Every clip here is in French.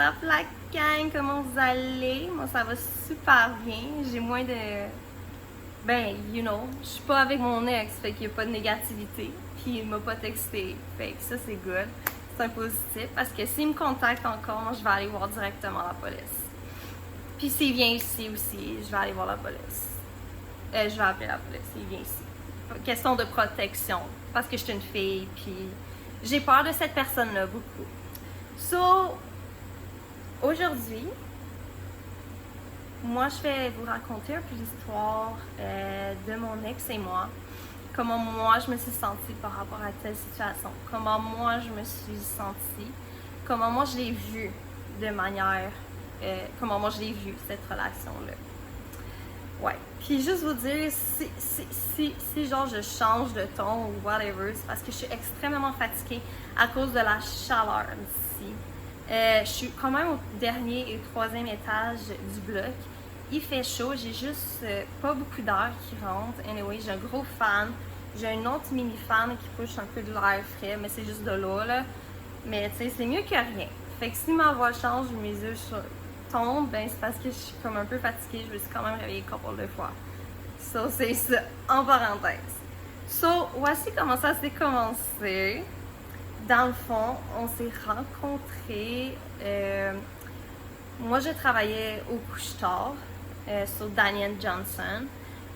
up la gang? Comment vous allez? Moi, ça va super bien. J'ai moins de... je suis pas avec mon ex, fait qu'il n'y a pas de négativité. Puis il m'a pas texté, fait que ça, c'est good. C'est un positif, parce que s'il me contacte encore, moi, je vais aller voir directement la police. Puis s'il vient ici aussi, je vais aller voir la police. Je vais appeler la police s'il vient ici. Question de protection, parce que je suis une fille, puis j'ai peur de cette personne-là beaucoup. So, aujourd'hui, moi, je vais vous raconter un peu l'histoire de mon ex et moi. Comment moi, je me suis sentie par rapport à telle situation. Comment moi, je me suis sentie. Comment moi, je l'ai vue de manière... comment moi, je l'ai vue, cette relation-là. Ouais. Puis juste vous dire, si genre je change de ton ou whatever, c'est parce que je suis extrêmement fatiguée à cause de la chaleur ici. Je suis quand même au dernier et troisième étage du bloc. Il fait chaud, j'ai juste pas beaucoup d'air qui rentre. Anyway, j'ai un gros fan. J'ai un autre mini fan qui push un peu de l'air frais, mais c'est juste de l'eau là. Mais tu sais, c'est mieux que rien. Fait que si ma voix change, mes yeux tombent, ben c'est parce que je suis comme un peu fatiguée. Je me suis quand même réveillée couple de fois. So, c'est ça, en parenthèse. So, voici comment ça s'est commencé. Dans le fond, on s'est rencontrés. Moi, je travaillais au couche-tard sur Daniel Johnson,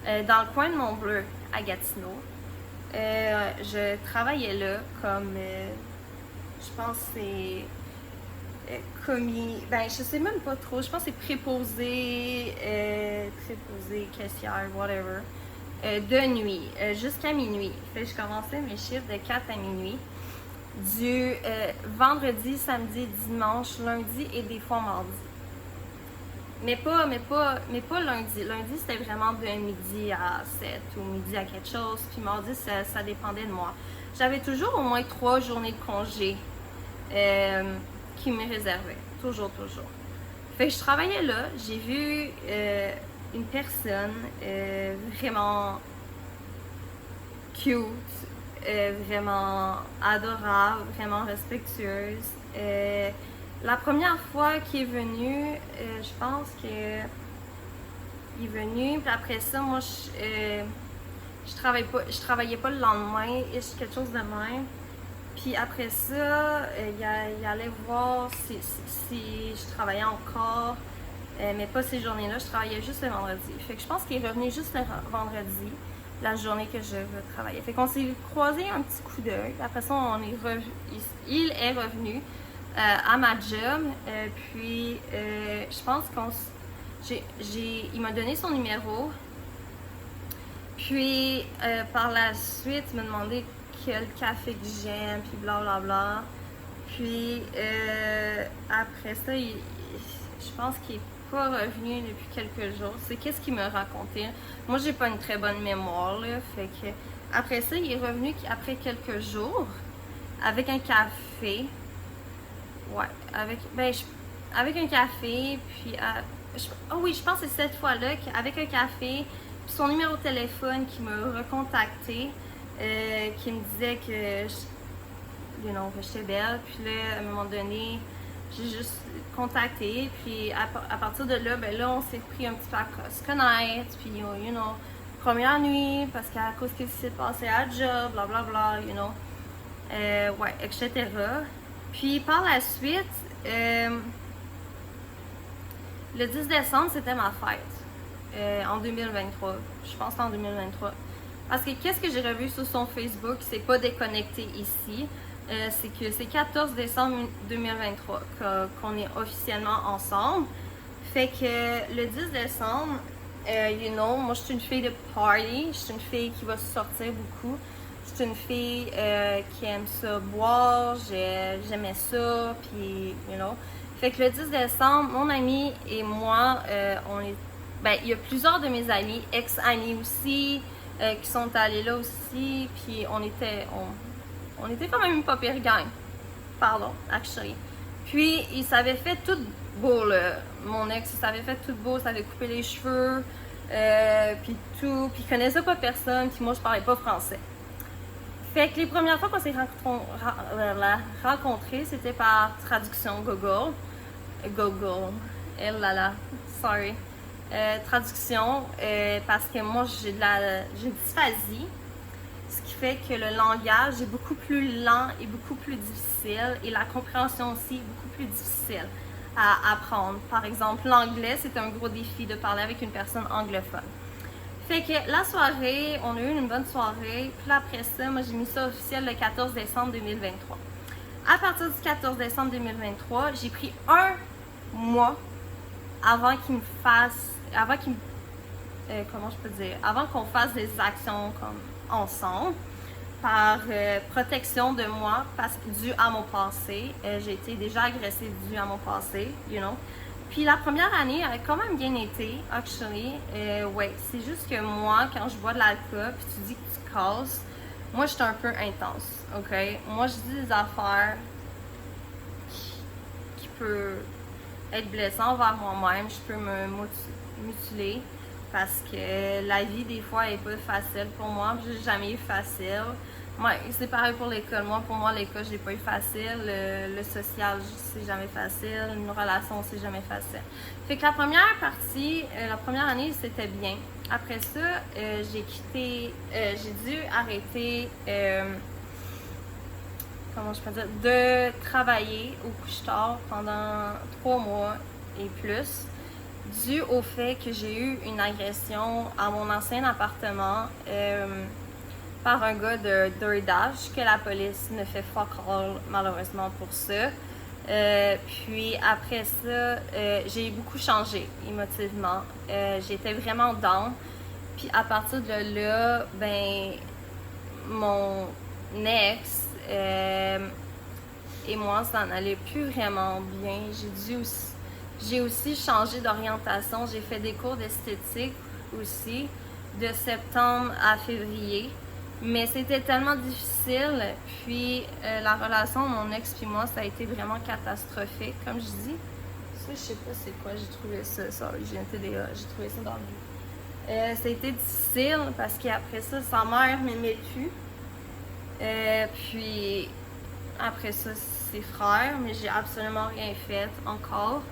dans le coin de Mont-Bleu, à Gatineau. Je travaillais là comme, je pense que c'est commis, je sais même pas trop, je pense que c'est préposé, caissière, whatever, de nuit, jusqu'à minuit. Fait que je commençais mes chiffres de 4 à minuit. Du vendredi, samedi, dimanche, lundi et des fois mardi. Mais pas lundi. Lundi, c'était vraiment de midi à 7 ou midi à quelque chose. Puis mardi, ça dépendait de moi. J'avais toujours au moins 3 journées de congé qui me réservaient. Toujours. Fait que je travaillais là. J'ai vu une personne vraiment cute. Vraiment adorable, vraiment respectueuse. La première fois qu'il est venu, je pense que il est venu, puis après ça, moi, je travaillais pas le lendemain, quelque chose de même. Puis après ça, il allait voir si je travaillais encore, mais pas ces journées-là, je travaillais juste le vendredi. Fait que je pense qu'il est revenu juste le vendredi, la journée que je travaillais. Fait qu'on s'est croisé un petit coup d'œil. Après ça, il est revenu à ma job. Puis je pense il m'a donné son numéro. Puis par la suite, il m'a demandé quel café que j'aime, puis blablabla. Puis après ça, je pense qu'il est pas revenu depuis quelques jours. C'est qu'est-ce qu'il me racontait. Moi, j'ai pas une très bonne mémoire, là. Fait que après ça, il est revenu après quelques jours avec un café. Ouais, avec un café, puis je pense que c'est cette fois-là qu'avec un café, puis son numéro de téléphone qui m'a recontacté, qui me disait que j'étais belle. Puis là, à un moment donné, j'ai juste contacté, puis à partir de là, on s'est pris un petit peu à se connaître, puis première nuit, parce qu'à cause de ce qui s'est passé à la job, blablabla, etc. Puis par la suite, le 10 décembre, c'était ma fête, en 2023, je pense en 2023. Parce que qu'est-ce que j'ai revu sur son Facebook, c'est pas déconnecté ici. C'est que c'est 14 décembre 2023 qu'on est officiellement ensemble. Fait que le 10 décembre, moi je suis une fille de party, je suis une fille qui va sortir beaucoup. Je suis une fille qui aime ça boire, j'aimais ça, puis Fait que le 10 décembre, mon ami et moi, il y a plusieurs de mes amis, ex-amis aussi, qui sont allés là aussi, puis on était quand même une pas pire gang. Pardon, actually. Puis, il s'avait fait tout beau, là. Mon ex, il s'avait fait tout beau, il s'avait coupé les cheveux, puis tout. Puis, il connaissait pas personne, puis moi, je parlais pas français. Fait que les premières fois qu'on s'est rencontrés, c'était par traduction Google. Google. Eh là là, sorry. Traduction, parce que moi j'ai dysphasie, ce qui fait que le langage est beaucoup plus lent et beaucoup plus difficile et la compréhension aussi est beaucoup plus difficile à apprendre. Par exemple, l'anglais, c'est un gros défi de parler avec une personne anglophone. Fait que la soirée, on a eu une bonne soirée, puis après ça, moi j'ai mis ça officiel le 14 décembre 2023. À partir du 14 décembre 2023, j'ai pris un mois avant qu'il me fasse, comment je peux dire, avant qu'on fasse des actions comme ensemble, par protection de moi, parce que dû à mon passé, j'ai été déjà agressée dû à mon passé, you know. Puis la première année a quand même bien été, actually. Ouais, c'est juste que moi, quand je bois de l'alcool, puis tu dis que tu casses, moi je suis un peu intense, ok? Moi je dis des affaires qui peuvent être blessantes envers moi-même, je peux me mutiler parce que la vie des fois est pas facile pour moi, j'ai jamais eu facile. Ouais, c'est pareil pour l'école. Moi, pour moi, l'école, j'ai pas eu facile. Le social, c'est jamais facile. Une relation, c'est jamais facile. Fait que la première partie, la première année, c'était bien. Après ça, j'ai dû arrêter, comment je peux dire, de travailler au couche-tard pendant 3 mois et plus, dû au fait que j'ai eu une agression à mon ancien appartement. Par un gars de DoorDash, que la police ne fait fuck all malheureusement pour ça. Puis après ça, j'ai beaucoup changé émotivement. J'étais vraiment down. Puis à partir de là, ben mon ex et moi, ça n'allait plus vraiment bien. J'ai aussi changé d'orientation. J'ai fait des cours d'esthétique aussi de septembre à février. Mais c'était tellement difficile, puis la relation mon ex puis moi, ça a été vraiment catastrophique, comme je dis. Ça, je sais pas c'est quoi, j'ai trouvé ça, sorry, j'ai un TDA, j'ai trouvé ça dans le livre. Ça a été difficile parce qu'après ça, sa mère m'aimait plus. Puis après ça, ses frères, mais j'ai absolument rien fait encore.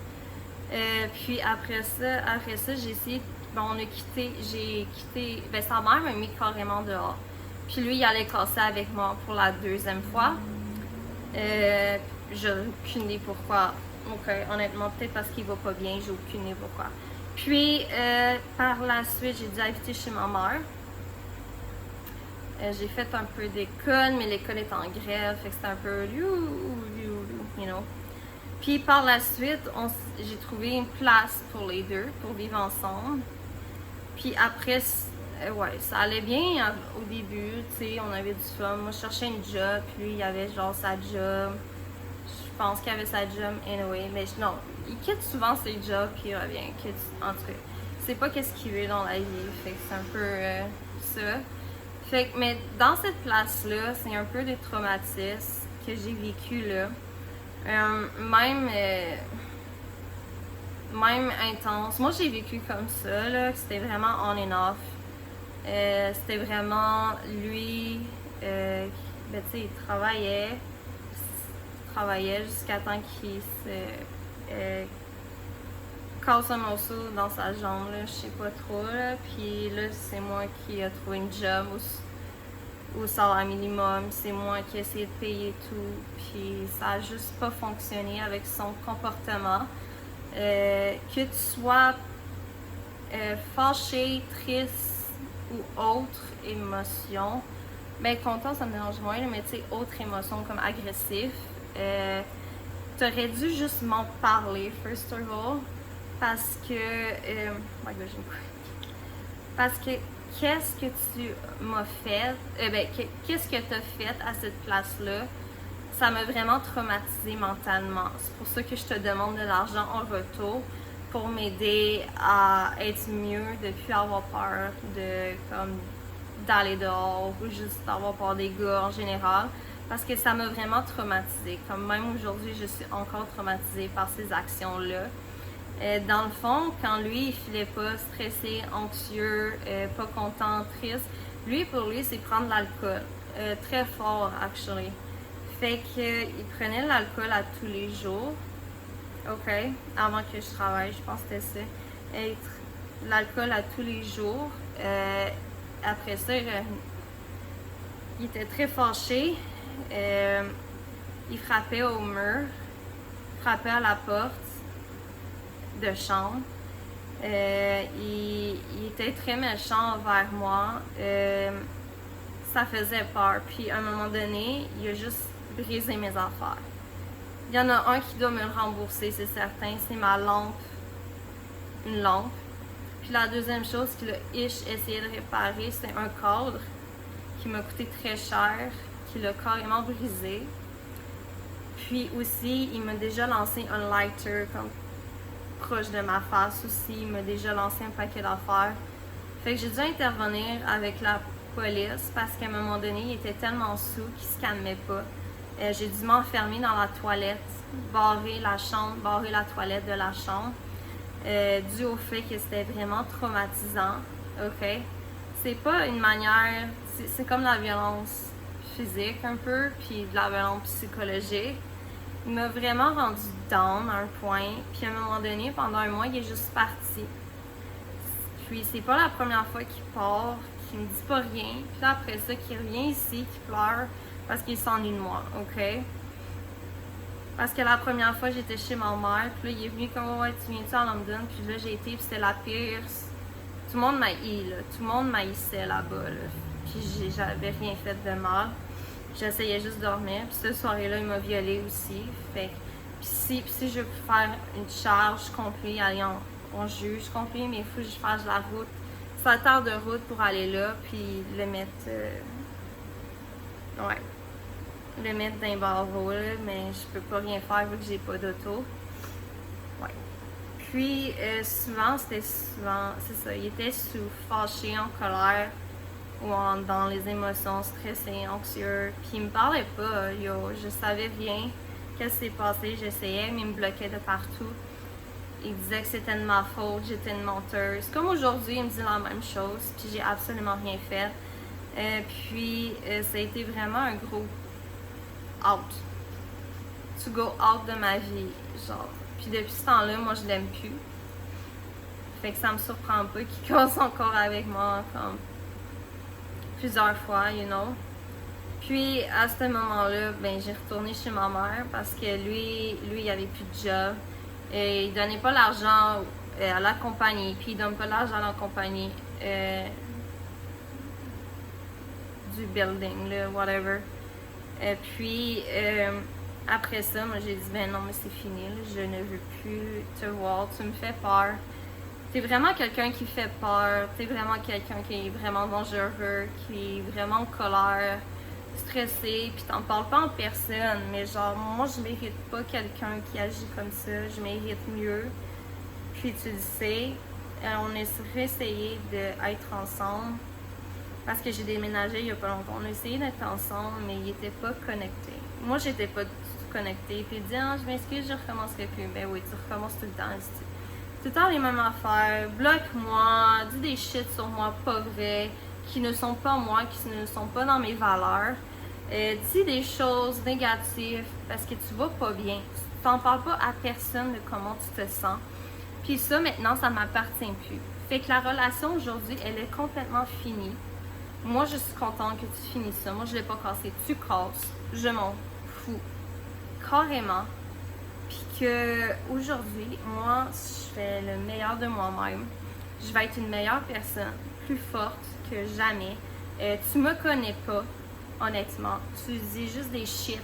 Puis après ça, j'ai essayé, ben j'ai quitté, ben sa mère m'a mis carrément dehors. Puis lui, il allait casser avec moi pour la 2e fois. J'ai aucune idée pourquoi. Ok, honnêtement, peut-être parce qu'il va pas bien, j'ai aucune idée pourquoi. Puis, par la suite, j'ai dû habiter chez ma mère. J'ai fait un peu d'école, mais l'école est en grève, fait que c'était un peu you know. Puis par la suite, j'ai trouvé une place pour les deux, pour vivre ensemble. Puis après, ouais, ça allait bien au début, tu sais, on avait du fun. Moi, je cherchais une job, puis lui, il avait genre sa job. Je pense qu'il avait sa job anyway, mais non, il quitte souvent ses jobs, puis il revient. En tout cas, c'est pas qu'est-ce qu'il veut dans la vie, fait que c'est un peu ça. Fait que, mais dans cette place-là, c'est un peu des traumatismes que j'ai vécu là. Même intense. Moi, j'ai vécu comme ça, là, que c'était vraiment on and off. C'était vraiment lui, ben, tu sais, il travaillait jusqu'à temps qu'il se casse un morceau dans sa jambe, là, je sais pas trop, là. Puis là, c'est moi qui ai trouvé une job au salaire minimum, c'est moi qui ai essayé de payer tout, puis ça a juste pas fonctionné avec son comportement. Que tu sois fâché, triste ou autre émotion, ben content ça me dérange moins, mais tu sais, autre émotion comme agressif, t'aurais dû juste m'en parler, first of all, parce que my God, parce que qu'est-ce que tu m'as fait, qu'est-ce que t'as fait à cette place-là, ça m'a vraiment traumatisée mentalement. C'est pour ça que je te demande de l'argent en retour pour m'aider à être mieux, de plus avoir peur d'aller dehors ou juste d'avoir peur des gars en général, parce que ça m'a vraiment traumatisée. Comme même aujourd'hui, je suis encore traumatisée par ces actions-là. Dans le fond, quand lui, il filait pas stressé, anxieux, pas content, triste, pour lui, c'est prendre de l'alcool. Très fort, actually. Fait qu'il prenait l'alcool à tous les jours. OK? Avant que je travaille, je pense que c'était ça. Être l'alcool à tous les jours. Après ça, il était très fâché. Il frappait au mur, frappait à la porte de chambre. Il était très méchant envers moi. Ça faisait peur. Puis à un moment donné, il a juste brisé mes affaires. Il y en a un qui doit me le rembourser, c'est certain. C'est ma lampe. Une lampe. Puis la deuxième chose qu'il a essayé de réparer, c'est un cadre qui m'a coûté très cher, qu'il a carrément brisé. Puis aussi, il m'a déjà lancé un lighter comme proche de ma face aussi. Il m'a déjà lancé un paquet d'affaires. Fait que j'ai dû intervenir avec la police parce qu'à un moment donné, il était tellement sous qu'il se calmait pas. J'ai dû m'enfermer dans la toilette, barrer la chambre, barrer la toilette de la chambre, dû au fait que c'était vraiment traumatisant. OK? C'est pas une manière, c'est comme la violence physique un peu, puis de la violence psychologique. Il m'a vraiment rendu down à un point, puis à un moment donné, pendant un mois, il est juste parti. Puis c'est pas la première fois qu'il part, qu'il me dit pas rien, puis là, après ça, qu'il revient ici, qu'il pleure parce qu'il s'ennuie de moi, OK? Parce que la première fois, j'étais chez ma mère, puis là, il est venu comme « Ouais, tu viens-tu à London? » Puis là, j'ai été, puis c'était la pire. Tout le monde m'haït, là. Tout le monde m'haïssait là-bas, là. Puis j'avais rien fait de mal. J'essayais juste de dormir. Puis cette soirée-là, il m'a violée aussi. Fait puis si je veux faire une charge complète, aller en juge complet, mais il faut que je fasse la route. 7 heures de route pour aller là, puis le mettre... le mettre dans un barreau, là, mais je peux pas rien faire vu que j'ai pas d'auto. Ouais. Puis souvent, c'est ça, il était fâché, en colère, ou dans les émotions, stressé, anxieux. Puis il me parlait pas, je savais rien. Qu'est-ce qui s'est passé, j'essayais, mais il me bloquait de partout. Il disait que c'était de ma faute, j'étais une menteuse. Comme aujourd'hui, il me dit la même chose, puis j'ai absolument rien fait. Puis ça a été vraiment un gros out. To go out de ma vie, genre. Puis depuis ce temps-là, moi je l'aime plus. Fait que ça me surprend pas qu'il casse encore avec moi, comme plusieurs fois, you know. Puis à ce moment-là, ben j'ai retourné chez ma mère parce que lui, il avait plus de job. Et il donnait pas l'argent à la compagnie, puis il donne pas l'argent à la compagnie du building, là, whatever. Puis après ça, moi j'ai dit ben non, mais c'est fini, là, je ne veux plus te voir, tu me fais peur. T'es vraiment quelqu'un qui fait peur, t'es vraiment quelqu'un qui est vraiment dangereux, qui est vraiment en colère, stressé, puis t'en parles pas en personne, mais genre moi je mérite pas quelqu'un qui agit comme ça, je mérite mieux. Puis tu le sais, on a essayé d'être ensemble parce que j'ai déménagé il y a pas longtemps. On a essayé d'être ensemble, mais il était pas connecté. Moi j'étais pas du tout connectée. Puis il dit ah, je m'excuse, je recommencerai plus. Ben oui, tu recommences tout le temps. Tout le temps les mêmes affaires. Bloque-moi, dis des shit sur moi pas vrai, qui ne sont pas moi, qui ne sont pas dans mes valeurs. Dis des choses négatives parce que tu vas pas bien. Tu t'en parles pas à personne de comment tu te sens. Puis ça, maintenant, ça m'appartient plus. Fait que la relation aujourd'hui, elle est complètement finie. Moi, je suis contente que tu finisses ça. Moi, je l'ai pas cassé. Tu casses. Je m'en fous. Carrément. Puis que aujourd'hui, moi, je fais le meilleur de moi-même. Je vais être une meilleure personne, plus forte que jamais. Tu me connais pas, honnêtement. Tu dis juste des shit.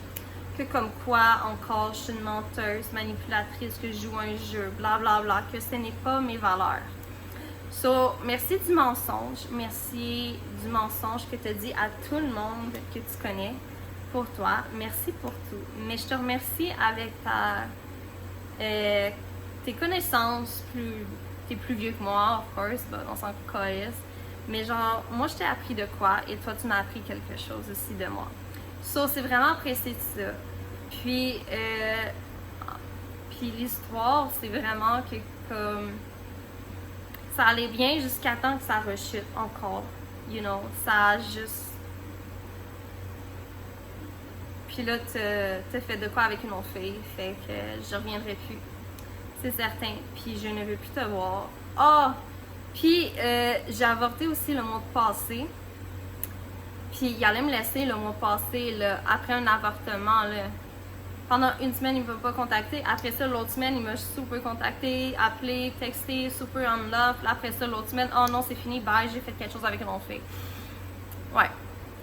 Que comme quoi, encore, je suis une menteuse, manipulatrice, que je joue un jeu, blablabla, bla, bla, que ce n'est pas mes valeurs. So, merci du mensonge. Merci du mensonge que tu as dit à tout le monde que tu connais pour toi. Merci pour tout. Mais je te remercie avec tes connaissances. T'es plus vieux que moi, of course, but on s'en calisse. Mais genre, moi, je t'ai appris de quoi et toi, tu m'as appris quelque chose aussi de moi. So, c'est vraiment apprécié de ça. Puis l'histoire, c'est vraiment que comme ça allait bien jusqu'à temps que ça rechute encore. You know, ça a juste... Puis là, t'as fait de quoi avec une autre fille, fait que je reviendrai plus. c'est certain. Puis je ne veux plus te voir. Ah! Puis j'ai avorté aussi le mois passé. Puis il allait me laisser le mois passé, là, après un avortement, là. Pendant une semaine, il ne m'a pas contacté. Après ça, l'autre semaine, il m'a super contacté, appelé, texté, super on love. Après ça, l'autre semaine, oh non, c'est fini, bye, j'ai fait quelque chose avec une autre fille. Ouais.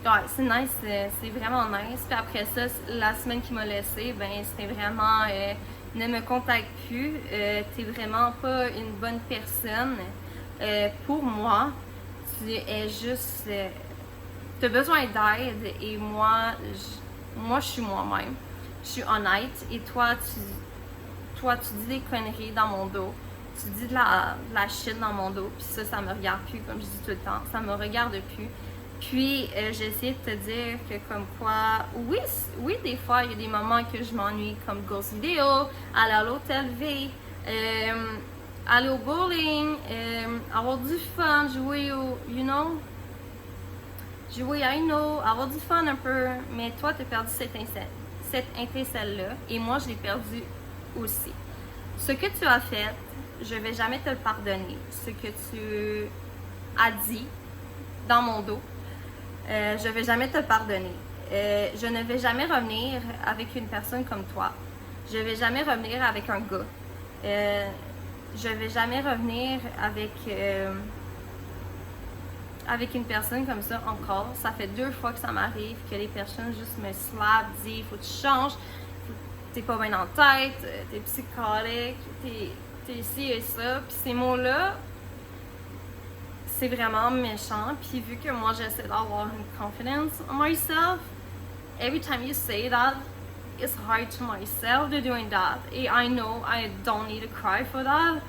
Ouais, c'est nice, c'est vraiment nice. Puis après ça, la semaine qu'il m'a laissé, ben c'était vraiment ne me contacte plus. T'es vraiment pas une bonne personne. Pour moi, tu es juste. T'as besoin d'aide et moi, je suis moi-même. Je suis honnête et toi, tu dis des conneries dans mon dos. Tu dis de la shit dans mon dos. Puis ça me regarde plus, comme je dis tout le temps. Ça me regarde plus. Puis, j'ai essayé de te dire que comme quoi, oui, des fois, il y a des moments que je m'ennuie, comme Ghost Video, aller à l'hôtel V, aller au bowling, avoir du fun, jouer au, jouer à avoir du fun un peu. Mais toi, tu as perdu cette étincelle-là, et moi, je l'ai perdu aussi. Ce que tu as fait, je vais jamais te le pardonner. Ce que tu as dit dans mon dos, je vais jamais te pardonner. Je ne vais jamais revenir avec une personne comme toi. Je vais jamais revenir avec un gars. Je vais jamais revenir avec une personne comme ça encore. Ça fait 2 fois que ça m'arrive, que les personnes juste me slap, disent faut que tu changes, t'es pas bien en tête, t'es psychotique, t'es ci et ça. Puis ces mots-là, c'est vraiment méchant. Puis vu que moi j'essaie d'avoir une confidence in myself, every time you say that, it's hard to myself to doing that. And I know I don't need to cry for that,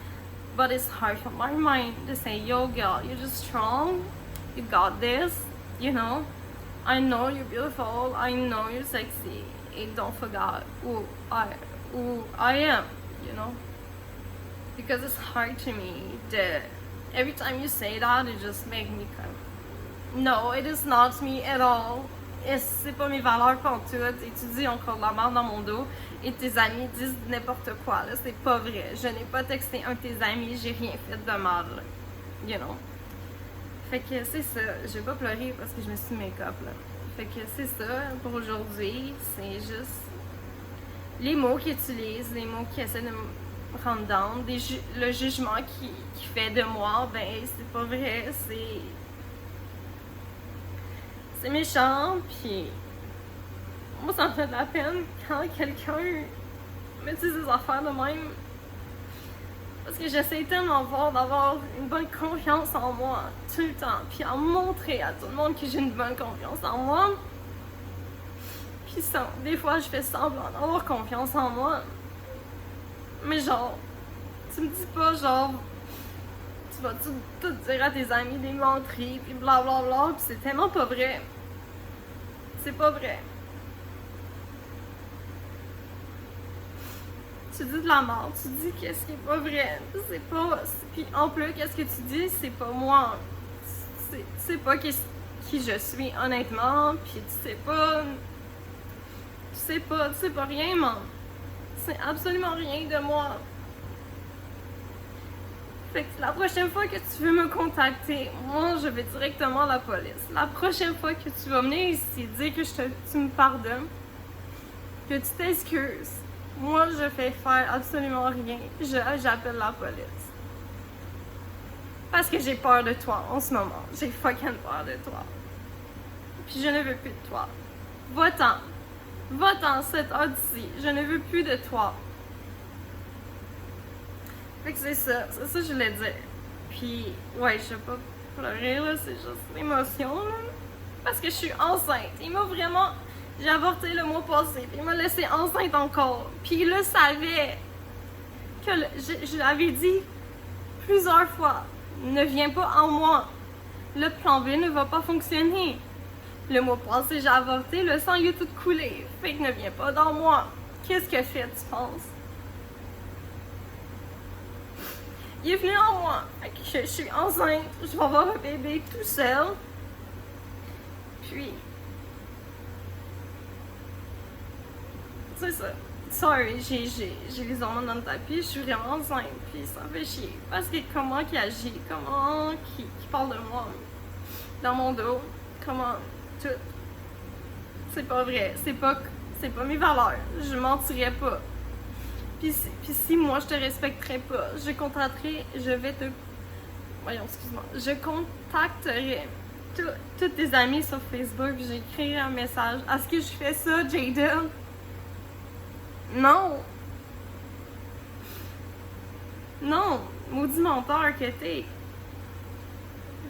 but it's hard for my mind to say, yo girl, you're just strong, you got this, I know you're beautiful, I know you're sexy, and don't forget who I am, because it's hard to me that every time you say that, it just makes me no, it is not me at all. Et c'est pas mes valeurs pantoute. Et tu dis encore de la merde dans mon dos. Et tes amis disent n'importe quoi. Là, c'est pas vrai. Je n'ai pas texté un de tes amis. J'ai rien fait de mal. Fait que c'est ça. Je vais pas pleurer parce que je me suis make-up, là. Fait que c'est ça pour aujourd'hui. C'est juste les mots qu'ils utilisent, les mots qui essaient de me rendre down. Le jugement qui fait de moi, ben c'est pas vrai. C'est méchant, puis moi ça me fait de la peine quand quelqu'un me dit des affaires de même, parce que j'essaie tellement fort d'avoir une bonne confiance en moi tout le temps, puis à montrer à tout le monde que j'ai une bonne confiance en moi. Puis ça, des fois je fais semblant d'avoir confiance en moi, mais genre, tu me dis pas genre tu vas tout dire à tes amis des menteries, puis blablabla, puis c'est tellement pas vrai. C'est pas vrai. Tu dis de la merde, tu dis qu'est-ce qui est pas vrai. C'est pas. Puis en plus, qu'est-ce que tu dis, c'est pas moi. Tu sais pas qui je suis, honnêtement, puis tu sais pas rien, man. C'est absolument rien de moi. Fait que la prochaine fois que tu veux me contacter, moi je vais directement à la police. La prochaine fois que tu vas venir ici dire que tu me pardonnes, que tu t'excuses, moi je fais faire absolument rien. J'appelle la police. Parce que j'ai peur de toi en ce moment. J'ai fucking peur de toi. Puis je ne veux plus de toi. Va-t'en. Va-t'en cette heure d'ici. Je ne veux plus de toi. Fait que c'est ça que je voulais dire. Puis, ouais, je vais pas pleurer, là, c'est juste l'émotion, là. Parce que je suis enceinte. J'ai avorté le mois passé, puis il m'a laissé enceinte encore. Puis il le savait. Je l'avais dit plusieurs fois. Ne viens pas en moi. Le plan B ne va pas fonctionner. Le mois passé, j'ai avorté, le sang il a tout coulé. Fait que ne viens pas dans moi. Qu'est-ce que fait, tu penses? Il est venu en moi. Je suis enceinte. Je vais avoir un bébé tout seul. Puis, c'est ça. sorry, j'ai les hormones dans le tapis, je suis vraiment enceinte, puis ça me fait chier. Parce que comment qu'il agit, comment qu'il parle de moi dans mon dos, comment tout. C'est pas vrai, c'est pas mes valeurs, je mentirais pas. Puis si moi je te respecterais pas, je contacterai tous tes amis sur Facebook, j'écrirai un message. Est-ce que je fais ça, Jaden? Non! Non! Maudit menteur que t'es!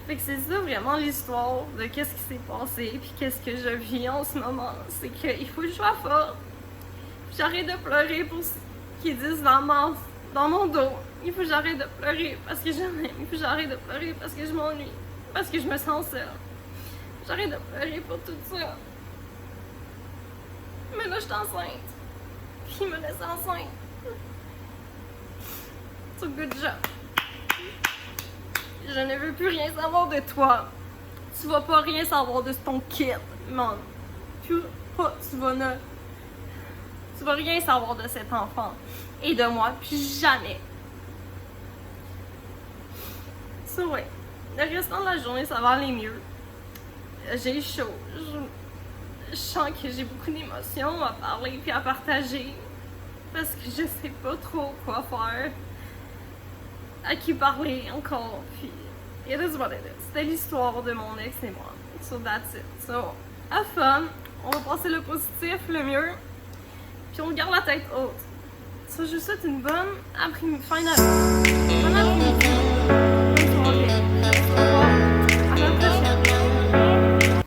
Fait que c'est ça vraiment l'histoire de qu'est-ce qui s'est passé puis qu'est-ce que je vis en ce moment. C'est qu'il faut que je sois forte. J'arrête de pleurer pour ce qu'ils disent dans mon dos. Il faut que j'arrête de pleurer parce que j'aime. Il faut que j'arrête de pleurer parce que je m'ennuie. Parce que je me sens seule. J'arrête de pleurer pour tout ça. Mais là, je suis enceinte. Puis il me laisse enceinte. So good job. Je ne veux plus rien savoir de toi. Tu vas pas rien savoir de ton kid, man. Tu vas rien savoir de cet enfant. Et de moi, puis jamais. So, ouais. Le restant de la journée, ça va aller mieux. J'ai chaud. Je sens que j'ai beaucoup d'émotions à parler puis à partager. Parce que je sais pas trop quoi faire. À qui parler encore. Puis, it is what it is. C'était l'histoire de mon ex et moi. So that's it. So, have fun. On va passer le positif, le mieux. Puis on garde la tête haute. So, je vous souhaite une bonne fin d'après-midi. Bonne après-midi.